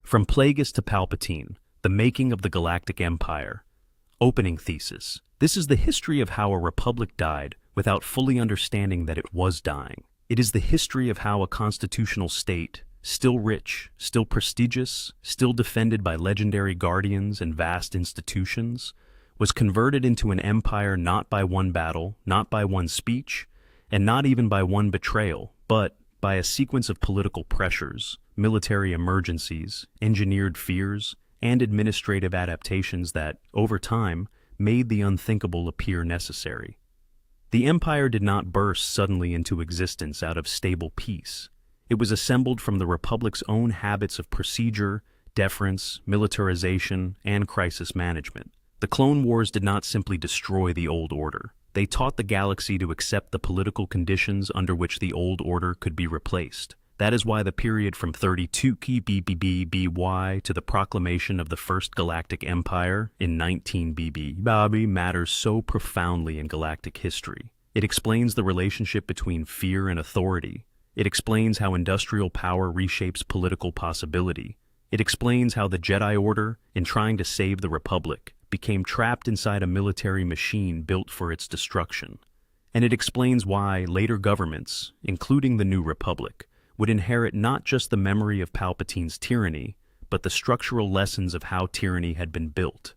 From Plagueis to Palpatine, the making of the Galactic Empire. Opening thesis. This is the history of how a republic died without fully understanding that it was dying. It is the history of how a constitutional state, still rich, still prestigious, still defended by legendary guardians and vast institutions, was converted into an empire not by one battle, not by one speech, and not even by one betrayal, but by a sequence of political pressures, military emergencies, engineered fears, and administrative adaptations that, over time, made the unthinkable appear necessary. The empire did not burst suddenly into existence out of stable peace. It was assembled from the Republic's own habits of procedure, deference, militarization, and crisis management. The Clone Wars did not simply destroy the old order. They taught the galaxy to accept the political conditions under which the old order could be replaced. That is why the period from 32 BBY to the proclamation of the First Galactic Empire in 19 BBY matters so profoundly in galactic history. It explains the relationship between fear and authority. It explains how industrial power reshapes political possibility. It explains how the Jedi Order, in trying to save the Republic, became trapped inside a military machine built for its destruction. And it explains why later governments, including the New Republic, would inherit not just the memory of Palpatine's tyranny, but the structural lessons of how tyranny had been built.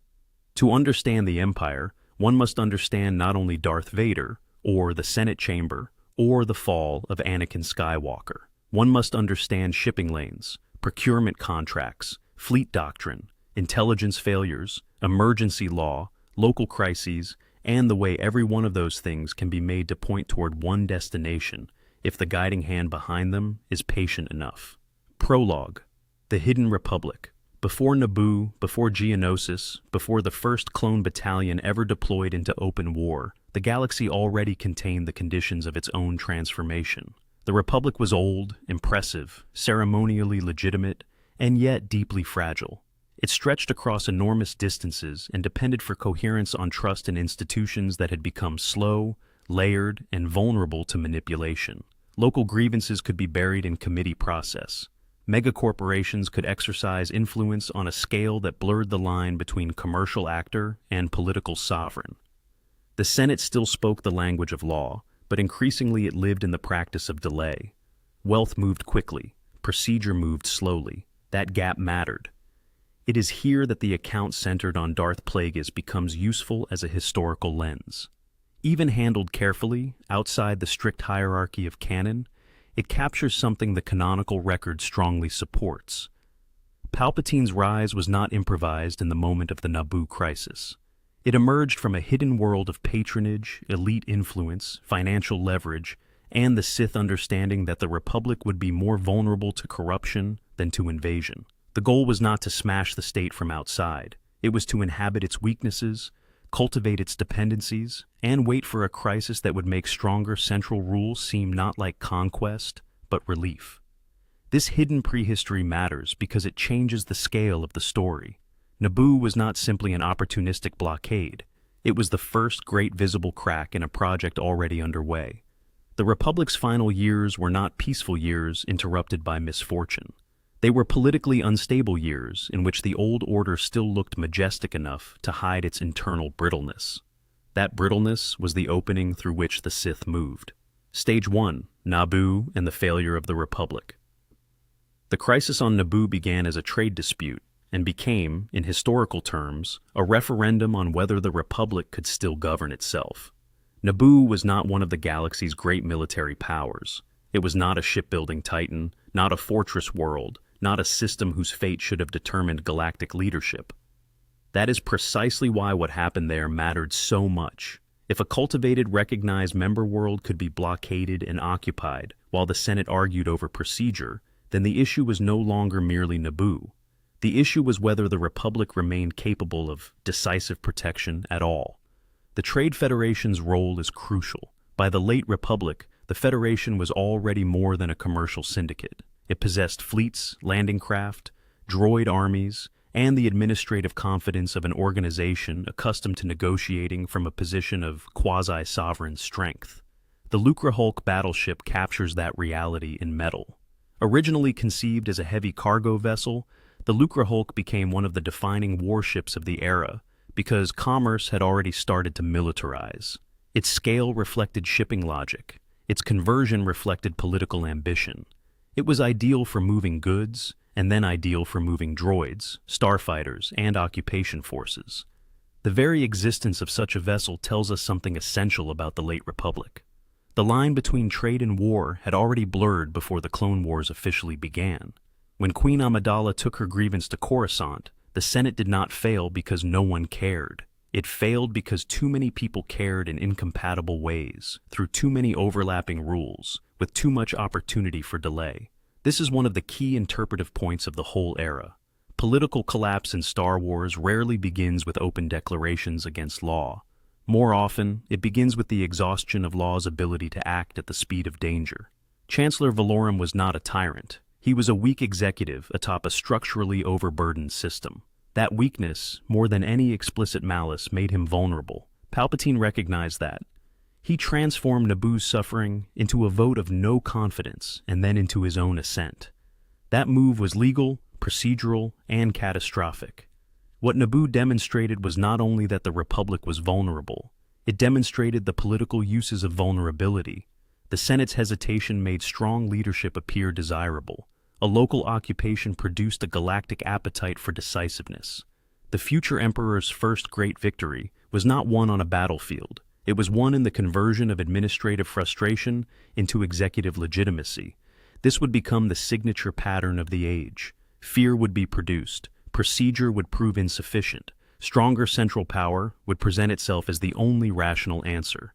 To understand the Empire, one must understand not only Darth Vader, or the Senate Chamber, or the fall of Anakin Skywalker. One must understand shipping lanes, procurement contracts, fleet doctrine, intelligence failures, emergency law, local crises, and the way every one of those things can be made to point toward one destination if the guiding hand behind them is patient enough. Prologue. The Hidden Republic. Before Naboo, before Geonosis, before the first clone battalion ever deployed into open war, the galaxy already contained the conditions of its own transformation. The Republic was old, impressive, ceremonially legitimate, and yet deeply fragile. It stretched across enormous distances and depended for coherence on trust in institutions that had become slow, layered, and vulnerable to manipulation. Local grievances could be buried in committee process. Megacorporations could exercise influence on a scale that blurred the line between commercial actor and political sovereign. The Senate still spoke the language of law, but increasingly it lived in the practice of delay. Wealth moved quickly, procedure moved slowly. That gap mattered. It is here that the account centered on Darth Plagueis becomes useful as a historical lens. Even handled carefully, outside the strict hierarchy of canon, it captures something the canonical record strongly supports. Palpatine's rise was not improvised in the moment of the Naboo crisis. It emerged from a hidden world of patronage, elite influence, financial leverage, and the Sith understanding that the Republic would be more vulnerable to corruption than to invasion. The goal was not to smash the state from outside. It was to inhabit its weaknesses, cultivate its dependencies, and wait for a crisis that would make stronger central rule seem not like conquest, but relief. This hidden prehistory matters because it changes the scale of the story. Naboo was not simply an opportunistic blockade. It was the first great visible crack in a project already underway. The Republic's final years were not peaceful years interrupted by misfortune. They were politically unstable years in which the old order still looked majestic enough to hide its internal brittleness. That brittleness was the opening through which the Sith moved. Stage 1, Naboo and the failure of the Republic. The crisis on Naboo began as a trade dispute and became, in historical terms, a referendum on whether the Republic could still govern itself. Naboo was not one of the galaxy's great military powers. It was not a shipbuilding titan, not a fortress world, not a system whose fate should have determined galactic leadership. That is precisely why what happened there mattered so much. If a cultivated, recognized member world could be blockaded and occupied while the Senate argued over procedure, then the issue was no longer merely Naboo. The issue was whether the Republic remained capable of decisive protection at all. The Trade Federation's role is crucial. By the late Republic, the Federation was already more than a commercial syndicate. It possessed fleets, landing craft, droid armies, and the administrative confidence of an organization accustomed to negotiating from a position of quasi-sovereign strength. The Lucrehulk battleship captures that reality in metal. Originally conceived as a heavy cargo vessel, The Lucrehulk became one of the defining warships of the era because commerce had already started to militarize. Its scale reflected shipping logic. Its conversion reflected political ambition. It was ideal for moving goods, and then ideal for moving droids, starfighters, and occupation forces. The very existence of such a vessel tells us something essential about the late Republic. The line between trade and war had already blurred before the Clone Wars officially began. When Queen Amidala took her grievance to Coruscant, the Senate did not fail because no one cared. It failed because too many people cared in incompatible ways, through too many overlapping rules, with too much opportunity for delay. This is one of the key interpretive points of the whole era. Political collapse in Star Wars rarely begins with open declarations against law. More often, it begins with the exhaustion of law's ability to act at the speed of danger. Chancellor Valorum was not a tyrant. He was a weak executive atop a structurally overburdened system. That weakness, more than any explicit malice, made him vulnerable. Palpatine recognized that. He transformed Naboo's suffering into a vote of no confidence and then into his own assent. That move was legal, procedural, and catastrophic. What Naboo demonstrated was not only that the Republic was vulnerable, it demonstrated the political uses of vulnerability. The Senate's hesitation made strong leadership appear desirable. A local occupation produced a galactic appetite for decisiveness. The future Emperor's first great victory was not won on a battlefield. It was won in the conversion of administrative frustration into executive legitimacy. This would become the signature pattern of the age. Fear would be produced. Procedure would prove insufficient. Stronger central power would present itself as the only rational answer.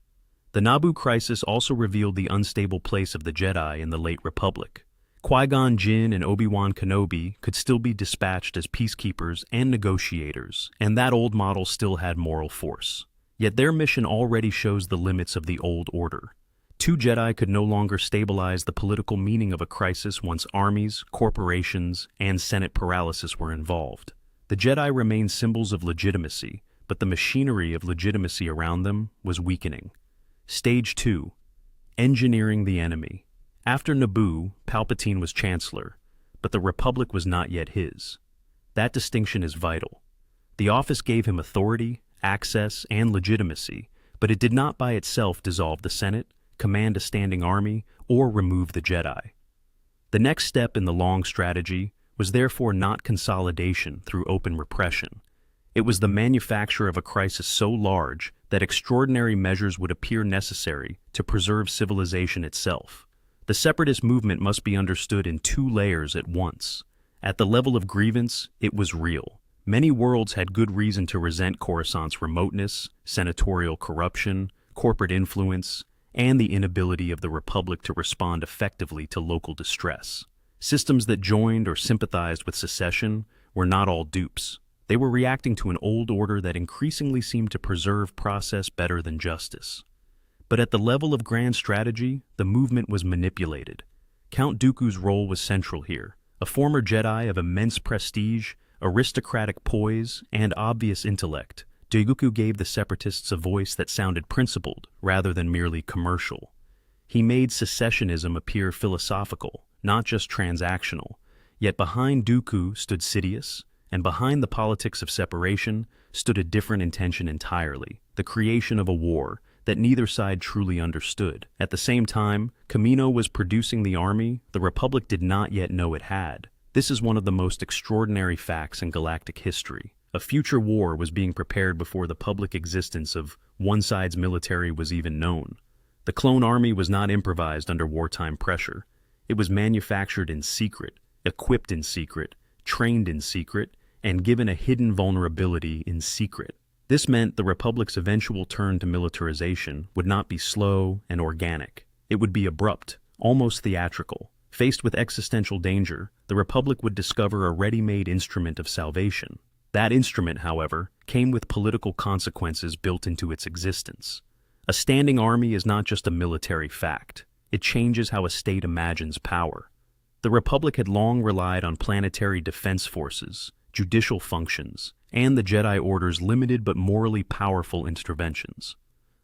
The Naboo crisis also revealed the unstable place of the Jedi in the late Republic. Qui-Gon Jinn and Obi-Wan Kenobi could still be dispatched as peacekeepers and negotiators, and that old model still had moral force. Yet their mission already shows the limits of the old order. Two Jedi could no longer stabilize the political meaning of a crisis once armies, corporations, and Senate paralysis were involved. The Jedi remained symbols of legitimacy, but the machinery of legitimacy around them was weakening. Stage 2. Engineering the enemy. After Naboo, Palpatine was Chancellor, but the Republic was not yet his. That distinction is vital. The office gave him authority, access, and legitimacy, but it did not by itself dissolve the Senate, command a standing army, or remove the Jedi. The next step in the long strategy was therefore not consolidation through open repression. It was the manufacture of a crisis so large that extraordinary measures would appear necessary to preserve civilization itself. The separatist movement must be understood in two layers at once. At the level of grievance, it was real. Many worlds had good reason to resent Coruscant's remoteness, senatorial corruption, corporate influence, and the inability of the Republic to respond effectively to local distress. Systems that joined or sympathized with secession were not all dupes. They were reacting to an old order that increasingly seemed to preserve process better than justice. But at the level of grand strategy, the movement was manipulated. Count Dooku's role was central here. A former Jedi of immense prestige, aristocratic poise, and obvious intellect, Dooku gave the separatists a voice that sounded principled rather than merely commercial. He made secessionism appear philosophical, not just transactional. Yet behind Dooku stood Sidious, and behind the politics of separation stood a different intention entirely, the creation of a war that neither side truly understood. At the same time, Kamino was producing the army the Republic did not yet know it had. This is one of the most extraordinary facts in galactic history. A future war was being prepared before the public existence of one side's military was even known. The clone army was not improvised under wartime pressure. It was manufactured in secret, equipped in secret, trained in secret, and given a hidden vulnerability in secret. This meant the Republic's eventual turn to militarization would not be slow and organic. It would be abrupt, almost theatrical. Faced with existential danger, the Republic would discover a ready-made instrument of salvation. That instrument, however, came with political consequences built into its existence. A standing army is not just a military fact. It changes how a state imagines power. The Republic had long relied on planetary defense forces, judicial functions, and the Jedi Order's limited but morally powerful interventions.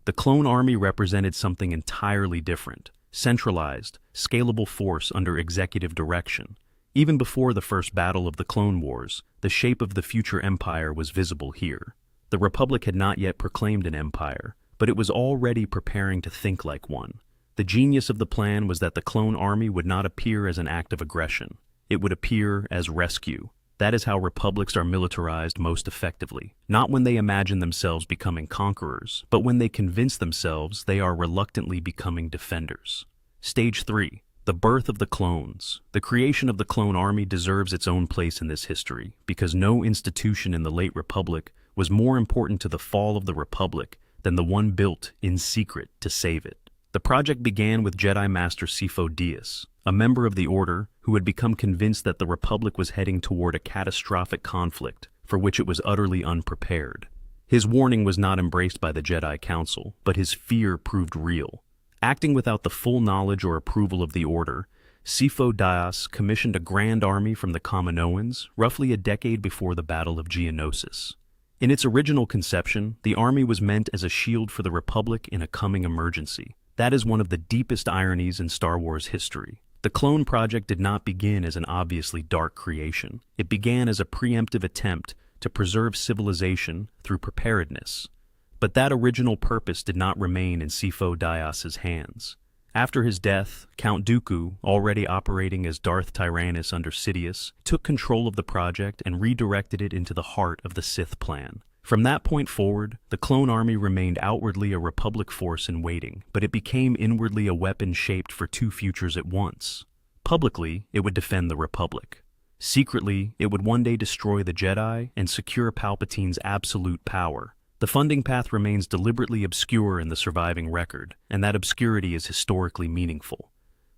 The clone army represented something entirely different, centralized, scalable force under executive direction. Even before the first battle of the Clone Wars, the shape of the future empire was visible here. The Republic had not yet proclaimed an empire, but it was already preparing to think like one. The genius of the plan was that the clone army would not appear as an act of aggression. It would appear as rescue. That is how republics are militarized most effectively. Not when they imagine themselves becoming conquerors, but when they convince themselves they are reluctantly becoming defenders. Stage 3. The birth of the clones. The creation of the clone army deserves its own place in this history, because no institution in the late Republic was more important to the fall of the Republic than the one built in secret to save it. The project began with Jedi Master Sifo Dyas, a member of the Order who had become convinced that the Republic was heading toward a catastrophic conflict for which it was utterly unprepared. His warning was not embraced by the Jedi Council, but his fear proved real. Acting without the full knowledge or approval of the Order, Sifo Dyas commissioned a grand army from the Kaminoans roughly a decade before the Battle of Geonosis. In its original conception, the army was meant as a shield for the Republic in a coming emergency. That is one of the deepest ironies in Star Wars history. The clone project did not begin as an obviously dark creation. It began as a preemptive attempt to preserve civilization through preparedness. But that original purpose did not remain in Sifo Dyas's hands. After his death, Count Dooku, already operating as Darth Tyrannus under Sidious, took control of the project and redirected it into the heart of the Sith plan. From that point forward, the clone army remained outwardly a Republic force in waiting, but it became inwardly a weapon shaped for two futures at once. Publicly, it would defend the Republic. Secretly, it would one day destroy the Jedi and secure Palpatine's absolute power. The funding path remains deliberately obscure in the surviving record, and that obscurity is historically meaningful.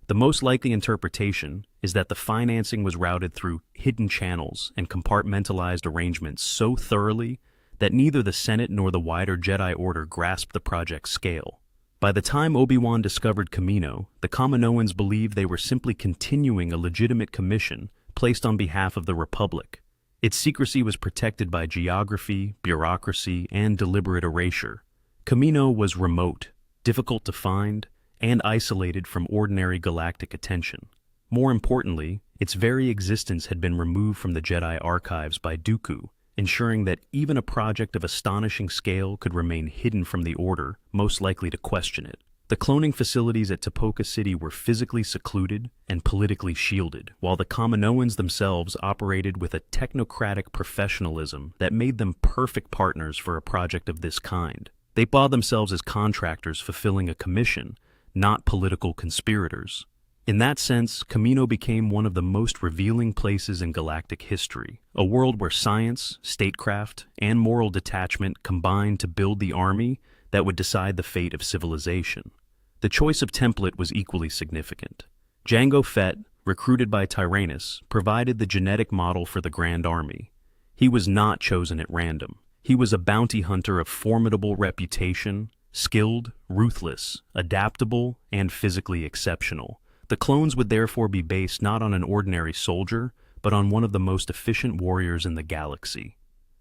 The most likely interpretation is that the financing was routed through hidden channels and compartmentalized arrangements so thoroughly that neither the Senate nor the wider Jedi Order grasped the project's scale. By the time Obi-Wan discovered Kamino, the Kaminoans believed they were simply continuing a legitimate commission placed on behalf of the Republic. Its secrecy was protected by geography, bureaucracy, and deliberate erasure. Kamino was remote, difficult to find, and isolated from ordinary galactic attention. More importantly, its very existence had been removed from the Jedi archives by Dooku, ensuring that even a project of astonishing scale could remain hidden from the Order, most likely to question it. The cloning facilities at Tipoca City were physically secluded and politically shielded, while the Kaminoans themselves operated with a technocratic professionalism that made them perfect partners for a project of this kind. They saw themselves as contractors fulfilling a commission, not political conspirators. In that sense, Kamino became one of the most revealing places in galactic history, a world where science, statecraft, and moral detachment combined to build the army that would decide the fate of civilization. The choice of template was equally significant. Jango Fett, recruited by Tyrannus, provided the genetic model for the Grand Army. He was not chosen at random. He was a bounty hunter of formidable reputation, skilled, ruthless, adaptable, and physically exceptional. The clones would therefore be based not on an ordinary soldier, but on one of the most efficient warriors in the galaxy.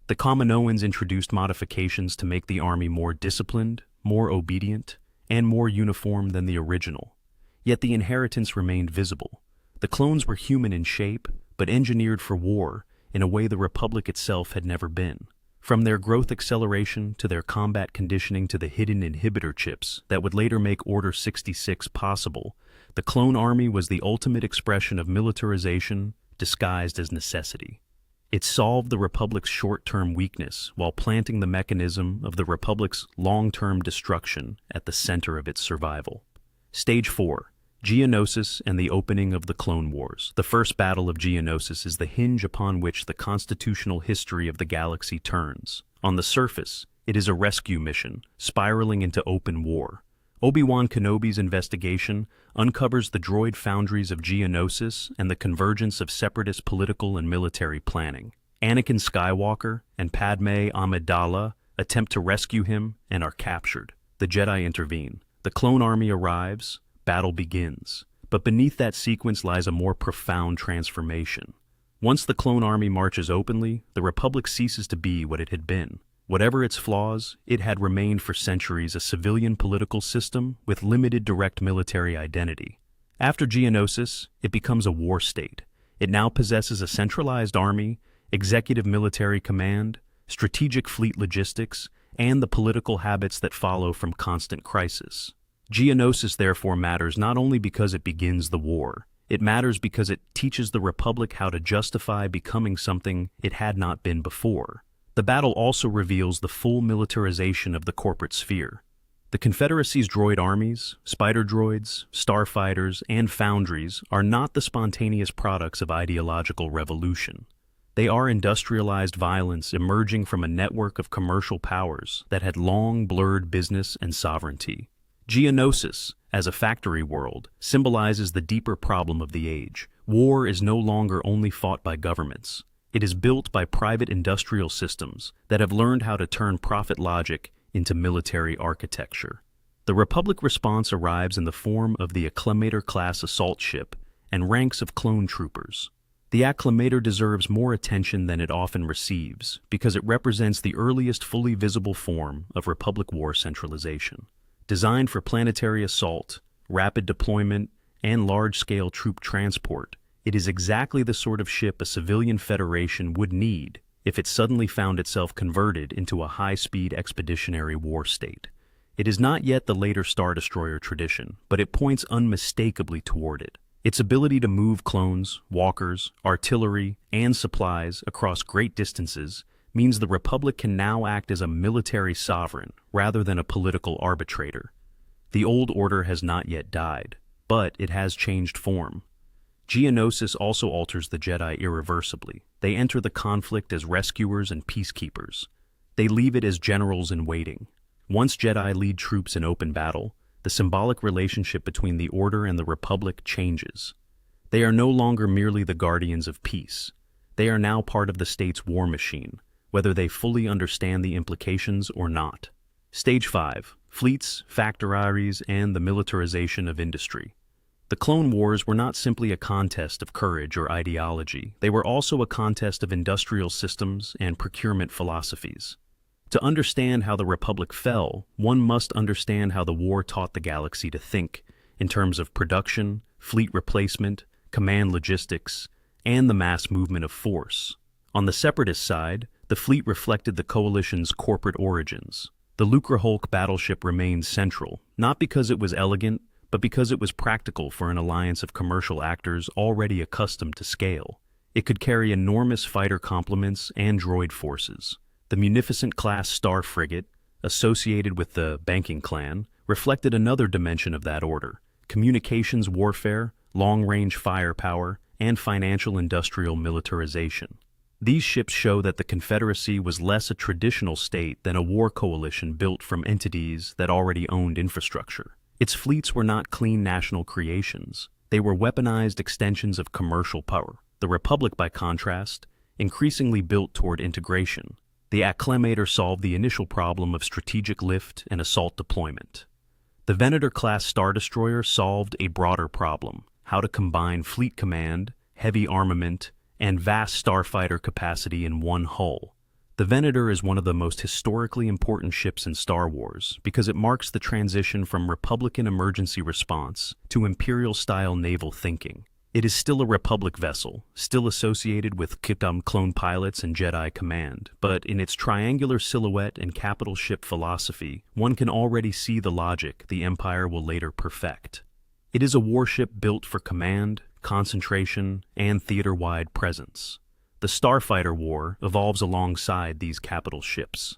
The Kaminoans introduced modifications to make the army more disciplined, more obedient, and more uniform than the original. Yet the inheritance remained visible. The clones were human in shape, but engineered for war in a way the Republic itself had never been. From their growth acceleration to their combat conditioning to the hidden inhibitor chips that would later make Order 66 possible, the clone army was the ultimate expression of militarization disguised as necessity. It solved the Republic's short-term weakness while planting the mechanism of the Republic's long-term destruction at the center of its survival. Stage 4. Geonosis and the opening of the Clone Wars. The first battle of Geonosis is the hinge upon which the constitutional history of the galaxy turns. On the surface, it is a rescue mission, spiraling into open war. Obi-Wan Kenobi's investigation uncovers the droid foundries of Geonosis and the convergence of separatist political and military planning. Anakin Skywalker and Padme Amidala attempt to rescue him and are captured. The Jedi intervene. The clone army arrives. Battle begins. But beneath that sequence lies a more profound transformation. Once the clone army marches openly, the Republic ceases to be what it had been. Whatever its flaws, it had remained for centuries a civilian political system with limited direct military identity. After Geonosis, it becomes a war state. It now possesses a centralized army, executive military command, strategic fleet logistics, and the political habits that follow from constant crisis. Geonosis therefore matters not only because it begins the war, it matters because it teaches the Republic how to justify becoming something it had not been before. The battle also reveals the full militarization of the corporate sphere. The Confederacy's droid armies, spider droids, starfighters, and foundries are not the spontaneous products of ideological revolution. They are industrialized violence emerging from a network of commercial powers that had long blurred business and sovereignty. Geonosis, as a factory world, symbolizes the deeper problem of the age. War is no longer only fought by governments. It is built by private industrial systems that have learned how to turn profit logic into military architecture. The Republic response arrives in the form of the Acclamator-class assault ship and ranks of clone troopers. The Acclamator deserves more attention than it often receives because it represents the earliest fully visible form of Republic war centralization. Designed for planetary assault, rapid deployment, and large-scale troop transport, it is exactly the sort of ship a civilian federation would need if it suddenly found itself converted into a high-speed expeditionary war state. It is not yet the later Star Destroyer tradition, but it points unmistakably toward it. Its ability to move clones, walkers, artillery, and supplies across great distances means the Republic can now act as a military sovereign rather than a political arbitrator. The old order has not yet died, but it has changed form. Geonosis also alters the Jedi irreversibly. They enter the conflict as rescuers and peacekeepers. They leave it as generals in waiting. Once Jedi lead troops in open battle, the symbolic relationship between the Order and the Republic changes. They are no longer merely the guardians of peace. They are now part of the state's war machine, whether they fully understand the implications or not. Stage 5. Fleets, factories, and the militarization of industry. The Clone Wars were not simply a contest of courage or ideology. They were also a contest of industrial systems and procurement philosophies. To understand how the Republic fell, one must understand how the war taught the galaxy to think in terms of production, fleet replacement, command logistics, and the mass movement of force. On the Separatist side, the fleet reflected the Coalition's corporate origins. The Lucrehulk battleship remained central, not because it was elegant, but because it was practical for an alliance of commercial actors already accustomed to scale. It could carry enormous fighter complements and droid forces. The Munificent-class star frigate, associated with the banking clan, reflected another dimension of that order: communications warfare, long-range firepower, and financial-industrial militarization. These ships show that the Confederacy was less a traditional state than a war coalition built from entities that already owned infrastructure. Its fleets were not clean national creations. They were weaponized extensions of commercial power. The Republic, by contrast, increasingly built toward integration. The Acclamator solved the initial problem of strategic lift and assault deployment. The Venator-class Star Destroyer solved a broader problem: how to combine fleet command, heavy armament, and vast starfighter capacity in one hull. The Venator is one of the most historically important ships in Star Wars because it marks the transition from Republican emergency response to Imperial-style naval thinking. It is still a Republic vessel, still associated with clone pilots and Jedi command, but in its triangular silhouette and capital ship philosophy, one can already see the logic the Empire will later perfect. It is a warship built for command, concentration, and theater-wide presence. The Starfighter War evolves alongside these capital ships.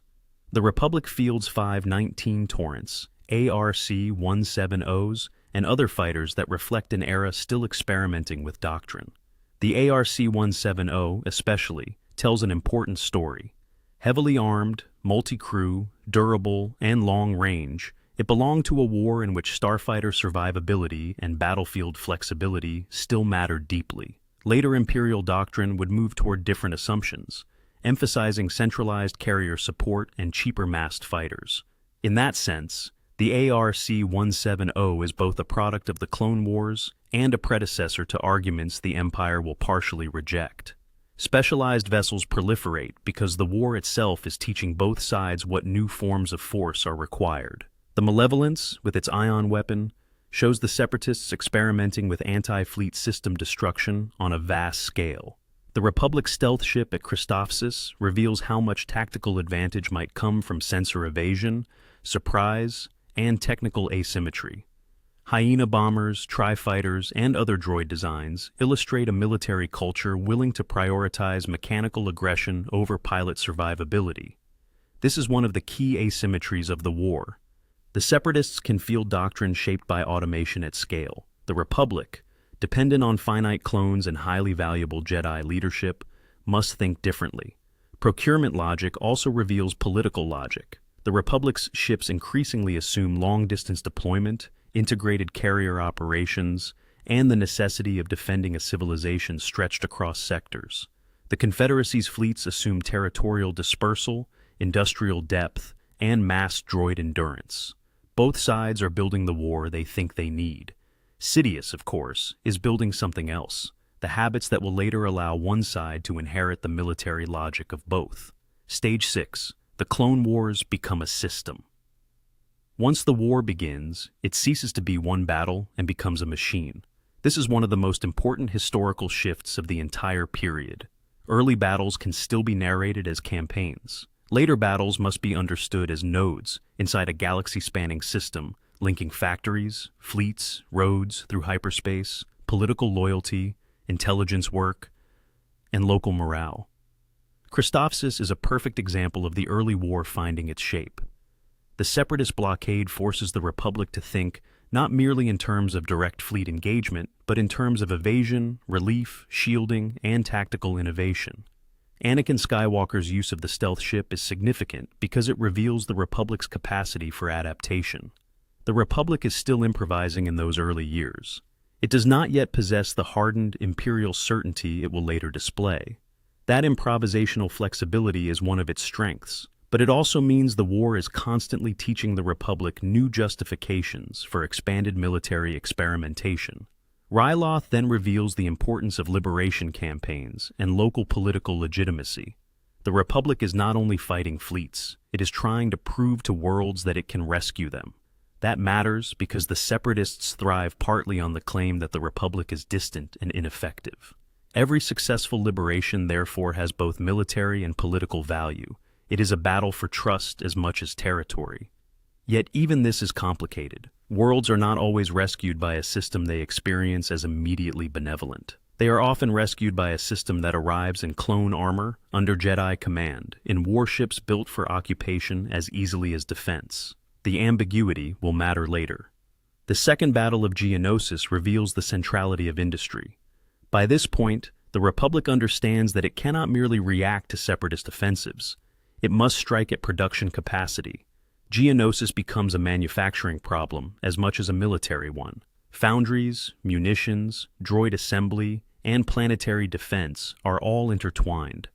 The Republic fields 519 Torrents, ARC-170s, and other fighters that reflect an era still experimenting with doctrine. The ARC-170, especially, tells an important story. Heavily armed, multi-crew, durable, and long-range, it belonged to a war in which starfighter survivability and battlefield flexibility still mattered deeply. Later Imperial doctrine would move toward different assumptions, emphasizing centralized carrier support and cheaper massed fighters. In that sense, the ARC-170 is both a product of the Clone Wars and a predecessor to arguments the Empire will partially reject. Specialized vessels proliferate because the war itself is teaching both sides what new forms of force are required. The Malevolence, with its ion weapon, shows the Separatists experimenting with anti-fleet system destruction on a vast scale. The Republic stealth ship at Christophsis reveals how much tactical advantage might come from sensor evasion, surprise, and technical asymmetry. Hyena bombers, tri-fighters, and other droid designs illustrate a military culture willing to prioritize mechanical aggression over pilot survivability. This is one of the key asymmetries of the war. The Separatists can field doctrine shaped by automation at scale. The Republic, dependent on finite clones and highly valuable Jedi leadership, must think differently. Procurement logic also reveals political logic. The Republic's ships increasingly assume long-distance deployment, integrated carrier operations, and the necessity of defending a civilization stretched across sectors. The Confederacy's fleets assume territorial dispersal, industrial depth, and mass droid endurance. Both sides are building the war they think they need. Sidious, of course, is building something else, the habits that will later allow one side to inherit the military logic of both. Stage 6. The Clone Wars become a system. Once the war begins, it ceases to be one battle and becomes a machine. This is one of the most important historical shifts of the entire period. Early battles can still be narrated as campaigns. Later battles must be understood as nodes inside a galaxy-spanning system, linking factories, fleets, roads through hyperspace, political loyalty, intelligence work, and local morale. Christophsis is a perfect example of the early war finding its shape. The Separatist blockade forces the Republic to think not merely in terms of direct fleet engagement, but in terms of evasion, relief, shielding, and tactical innovation. Anakin Skywalker's use of the stealth ship is significant because it reveals the Republic's capacity for adaptation. The Republic is still improvising in those early years. It does not yet possess the hardened imperial certainty it will later display. That improvisational flexibility is one of its strengths, but it also means the war is constantly teaching the Republic new justifications for expanded military experimentation. Ryloth then reveals the importance of liberation campaigns and local political legitimacy. The Republic is not only fighting fleets, it is trying to prove to worlds that it can rescue them. That matters because the Separatists thrive partly on the claim that the Republic is distant and ineffective. Every successful liberation, therefore, has both military and political value. It is a battle for trust as much as territory. Yet even this is complicated. Worlds are not always rescued by a system they experience as immediately benevolent. They are often rescued by a system that arrives in clone armor, under Jedi command, in warships built for occupation as easily as defense. The ambiguity will matter later. The Second Battle of Geonosis reveals the centrality of industry. By this point, the Republic understands that it cannot merely react to Separatist offensives. It must strike at production capacity. Geonosis becomes a manufacturing problem as much as a military one. Foundries, munitions, droid assembly, and planetary defense are all intertwined.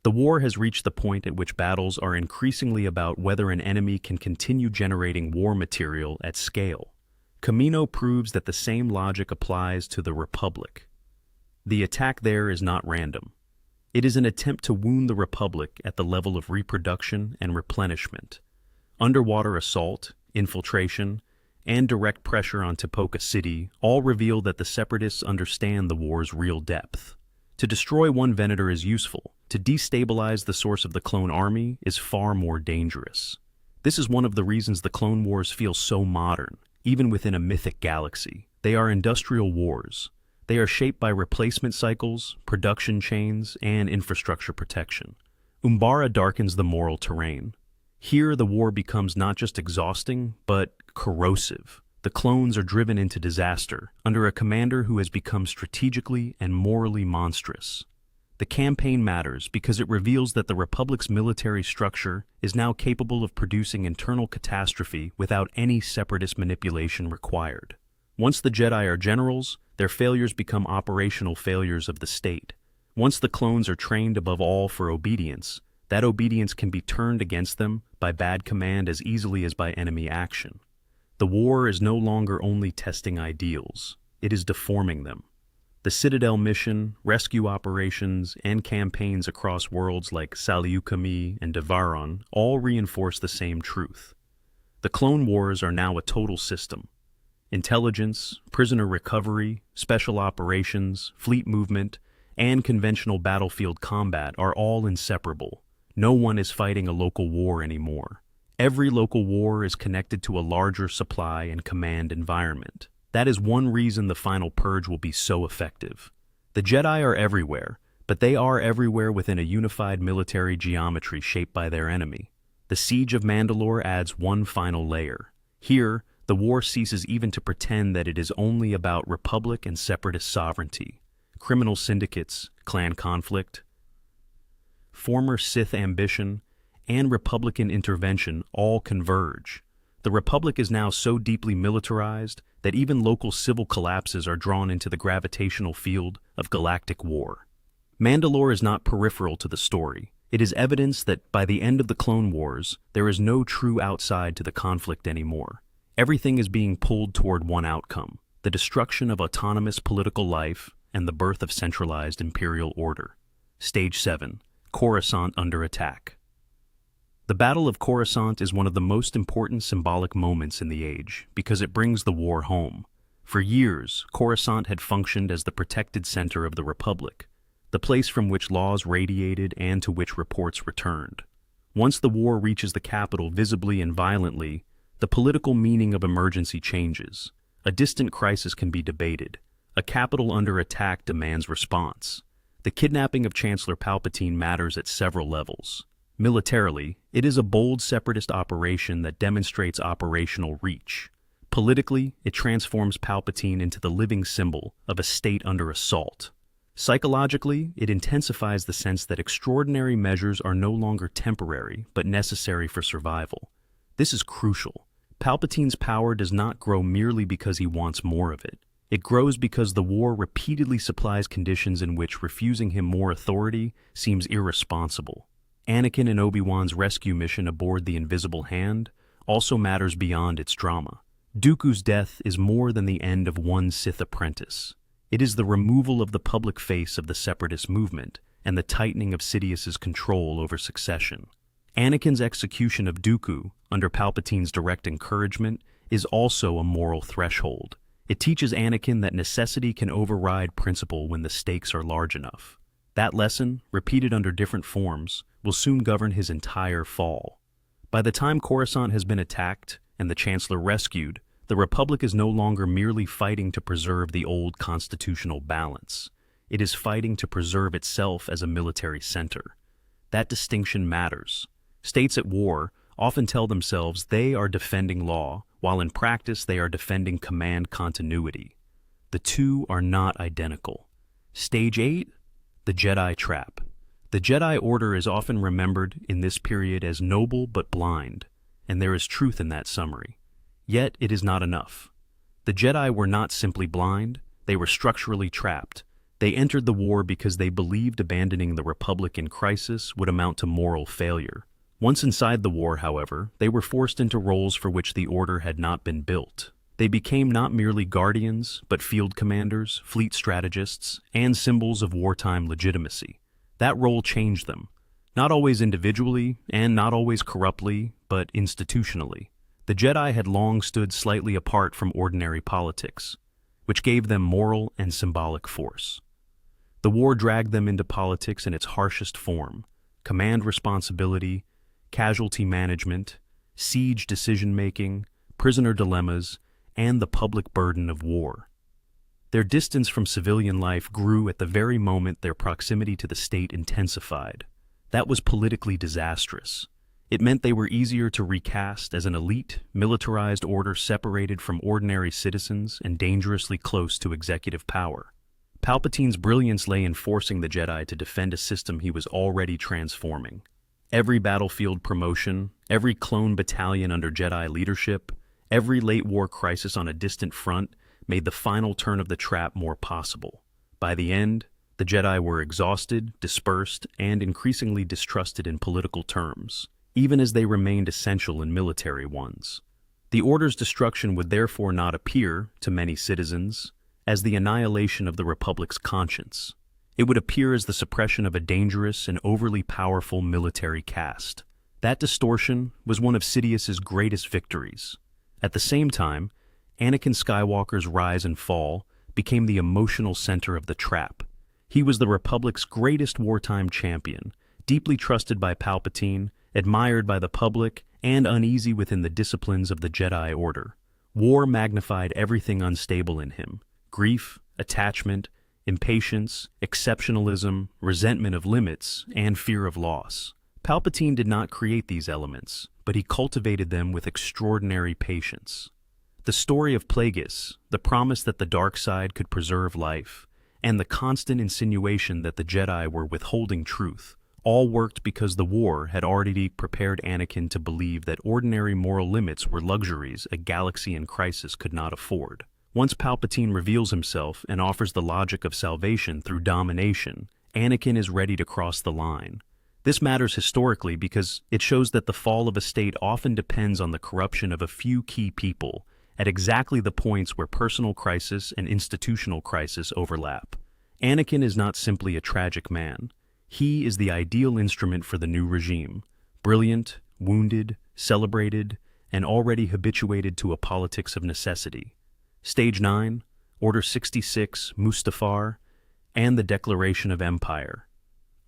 The war has reached the point at which battles are increasingly about whether an enemy can continue generating war material at scale. Kamino proves that the same logic applies to the Republic. The attack there is not random. It is an attempt to wound the Republic at the level of reproduction and replenishment. Underwater assault, infiltration, and direct pressure on Tipoca City all reveal that the Separatists understand the war's real depth. To destroy one Venator is useful. To destabilize the source of the clone army is far more dangerous. This is one of the reasons the Clone Wars feel so modern, even within a mythic galaxy. They are industrial wars. They are shaped by replacement cycles, production chains, and infrastructure protection. Umbara darkens the moral terrain. Here, the war becomes not just exhausting, but corrosive. The clones are driven into disaster under a commander who has become strategically and morally monstrous. The campaign matters because it reveals that the Republic's military structure is now capable of producing internal catastrophe without any Separatist manipulation required. Once the Jedi are generals, their failures become operational failures of the state. Once the clones are trained above all for obedience, that obedience can be turned against them by bad command as easily as by enemy action. The war is no longer only testing ideals, it is deforming them. The Citadel mission, rescue operations, and campaigns across worlds like Saliukami and Devaron all reinforce the same truth. The Clone Wars are now a total system. Intelligence, prisoner recovery, special operations, fleet movement, and conventional battlefield combat are all inseparable. No one is fighting a local war anymore. Every local war is connected to a larger supply and command environment. That is one reason the final purge will be so effective. The Jedi are everywhere, but they are everywhere within a unified military geometry shaped by their enemy. The Siege of Mandalore adds one final layer. Here, the war ceases even to pretend that it is only about Republic and Separatist sovereignty. Criminal syndicates, clan conflict, former Sith ambition, and Republican intervention all converge. The Republic is now so deeply militarized that even local civil collapses are drawn into the gravitational field of galactic war. Mandalore is not peripheral to the story. It is evidence that by the end of the Clone Wars, there is no true outside to the conflict anymore. Everything is being pulled toward one outcome: the destruction of autonomous political life and the birth of centralized imperial order. Stage 7. Coruscant under attack. The Battle of Coruscant is one of the most important symbolic moments in the age because it brings the war home. For years, Coruscant had functioned as the protected center of the Republic, the place from which laws radiated and to which reports returned. Once the war reaches the capital visibly and violently, the political meaning of emergency changes. A distant crisis can be debated. A capital under attack demands response. The kidnapping of Chancellor Palpatine matters at several levels. Militarily, it is a bold separatist operation that demonstrates operational reach. Politically, it transforms Palpatine into the living symbol of a state under assault. Psychologically, it intensifies the sense that extraordinary measures are no longer temporary but necessary for survival. This is crucial. Palpatine's power does not grow merely because he wants more of it. It grows because the war repeatedly supplies conditions in which refusing him more authority seems irresponsible. Anakin and Obi-Wan's rescue mission aboard the Invisible Hand also matters beyond its drama. Dooku's death is more than the end of one Sith apprentice. It is the removal of the public face of the Separatist movement and the tightening of Sidious's control over succession. Anakin's execution of Dooku, under Palpatine's direct encouragement, is also a moral threshold. It teaches Anakin that necessity can override principle when the stakes are large enough. That lesson, repeated under different forms, will soon govern his entire fall. By the time Coruscant has been attacked and the Chancellor rescued, the Republic is no longer merely fighting to preserve the old constitutional balance. It is fighting to preserve itself as a military center. That distinction matters. States at war often tell themselves they are defending law, while in practice they are defending command continuity. The two are not identical. Stage 8. The Jedi Trap. The Jedi Order is often remembered in this period as noble but blind, and there is truth in that summary. Yet it is not enough. The Jedi were not simply blind, they were structurally trapped. They entered the war because they believed abandoning the Republic in crisis would amount to moral failure. Once inside the war, however, they were forced into roles for which the Order had not been built. They became not merely guardians, but field commanders, fleet strategists, and symbols of wartime legitimacy. That role changed them, not always individually, and not always corruptly, but institutionally. The Jedi had long stood slightly apart from ordinary politics, which gave them moral and symbolic force. The war dragged them into politics in its harshest form: command responsibility, casualty management, siege decision-making, prisoner dilemmas, and the public burden of war. Their distance from civilian life grew at the very moment their proximity to the state intensified. That was politically disastrous. It meant they were easier to recast as an elite, militarized order separated from ordinary citizens and dangerously close to executive power. Palpatine's brilliance lay in forcing the Jedi to defend a system he was already transforming. Every battlefield promotion, every clone battalion under Jedi leadership, every late-war crisis on a distant front made the final turn of the trap more possible. By the end, the Jedi were exhausted, dispersed, and increasingly distrusted in political terms, even as they remained essential in military ones. The Order's destruction would therefore not appear, to many citizens, as the annihilation of the Republic's conscience. It would appear as the suppression of a dangerous and overly powerful military caste. That distortion was one of Sidious's greatest victories. At the same time, Anakin Skywalker's rise and fall became the emotional center of the trap. He was the Republic's greatest wartime champion, deeply trusted by Palpatine, admired by the public, and uneasy within the disciplines of the Jedi Order. War magnified everything unstable in him: grief, attachment, impatience, exceptionalism, resentment of limits, and fear of loss. Palpatine did not create these elements, but he cultivated them with extraordinary patience. The story of Plagueis, the promise that the dark side could preserve life, and the constant insinuation that the Jedi were withholding truth, all worked because the war had already prepared Anakin to believe that ordinary moral limits were luxuries a galaxy in crisis could not afford. Once Palpatine reveals himself and offers the logic of salvation through domination, Anakin is ready to cross the line. This matters historically because it shows that the fall of a state often depends on the corruption of a few key people at exactly the points where personal crisis and institutional crisis overlap. Anakin is not simply a tragic man. He is the ideal instrument for the new regime, brilliant, wounded, celebrated, and already habituated to a politics of necessity. Stage 9, Order 66, Mustafar, and the Declaration of Empire.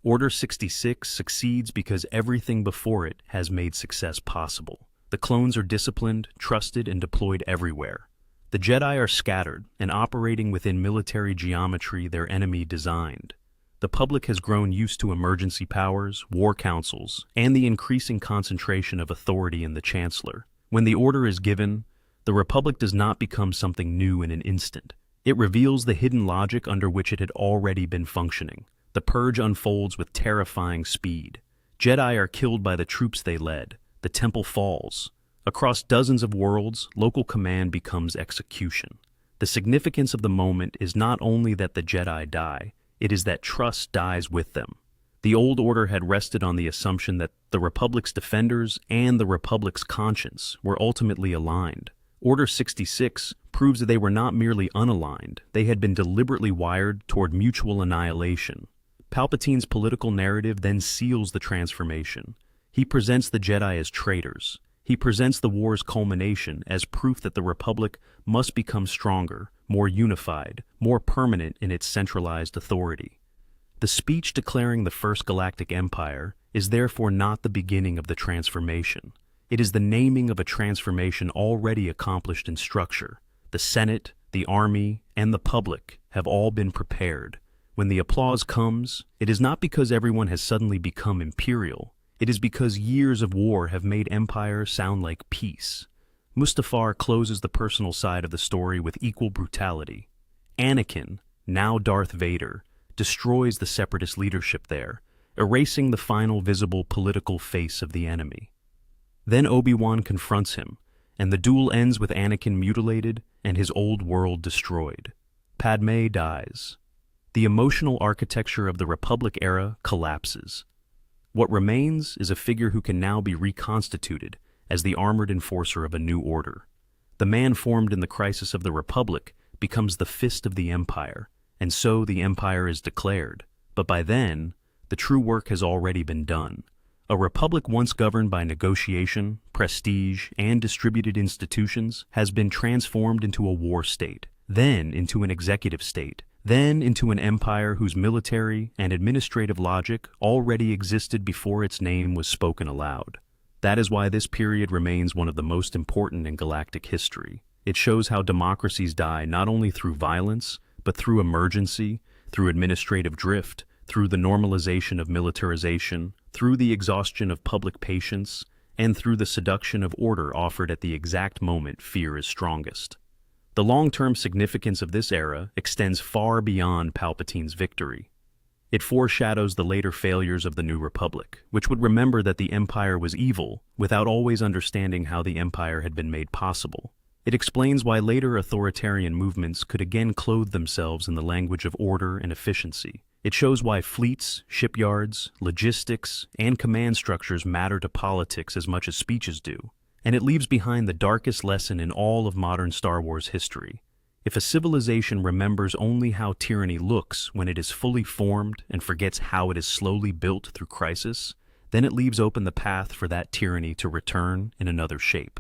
Order 66 succeeds because everything before it has made success possible. The clones are disciplined, trusted, and deployed everywhere. The Jedi are scattered and operating within military geometry their enemy designed. The public has grown used to emergency powers, war councils, and the increasing concentration of authority in the Chancellor. When the order is given, the Republic does not become something new in an instant. It reveals the hidden logic under which it had already been functioning. The purge unfolds with terrifying speed. Jedi are killed by the troops they led. The temple falls. Across dozens of worlds, local command becomes execution. The significance of the moment is not only that the Jedi die, it is that trust dies with them. The old order had rested on the assumption that the Republic's defenders and the Republic's conscience were ultimately aligned. Order 66 proves that they were not merely unaligned, they had been deliberately wired toward mutual annihilation. Palpatine's political narrative then seals the transformation. He presents the Jedi as traitors. He presents the war's culmination as proof that the Republic must become stronger, more unified, more permanent in its centralized authority. The speech declaring the First Galactic Empire is therefore not the beginning of the transformation. It is the naming of a transformation already accomplished in structure. The Senate, the Army, and the public have all been prepared. When the applause comes, it is not because everyone has suddenly become imperial. It is because years of war have made empire sound like peace. Mustafar closes the personal side of the story with equal brutality. Anakin, now Darth Vader, destroys the separatist leadership there, erasing the final visible political face of the enemy. Then Obi-Wan confronts him, and the duel ends with Anakin mutilated and his old world destroyed. Padme dies. The emotional architecture of the Republic era collapses. What remains is a figure who can now be reconstituted as the armored enforcer of a new order. The man formed in the crisis of the Republic becomes the fist of the Empire, and so the Empire is declared. But by then, the true work has already been done. A Republic once governed by negotiation, prestige, and distributed institutions has been transformed into a war state, then into an executive state, then into an empire whose military and administrative logic already existed before its name was spoken aloud. That is why this period remains one of the most important in galactic history. It shows how democracies die not only through violence, but through emergency, through administrative drift, through the normalization of militarization, through the exhaustion of public patience, and through the seduction of order offered at the exact moment fear is strongest. The long-term significance of this era extends far beyond Palpatine's victory. It foreshadows the later failures of the New Republic, which would remember that the Empire was evil without always understanding how the Empire had been made possible. It explains why later authoritarian movements could again clothe themselves in the language of order and efficiency. It shows why fleets, shipyards, logistics, and command structures matter to politics as much as speeches do. And it leaves behind the darkest lesson in all of modern Star Wars history. If a civilization remembers only how tyranny looks when it is fully formed and forgets how it is slowly built through crisis, then it leaves open the path for that tyranny to return in another shape.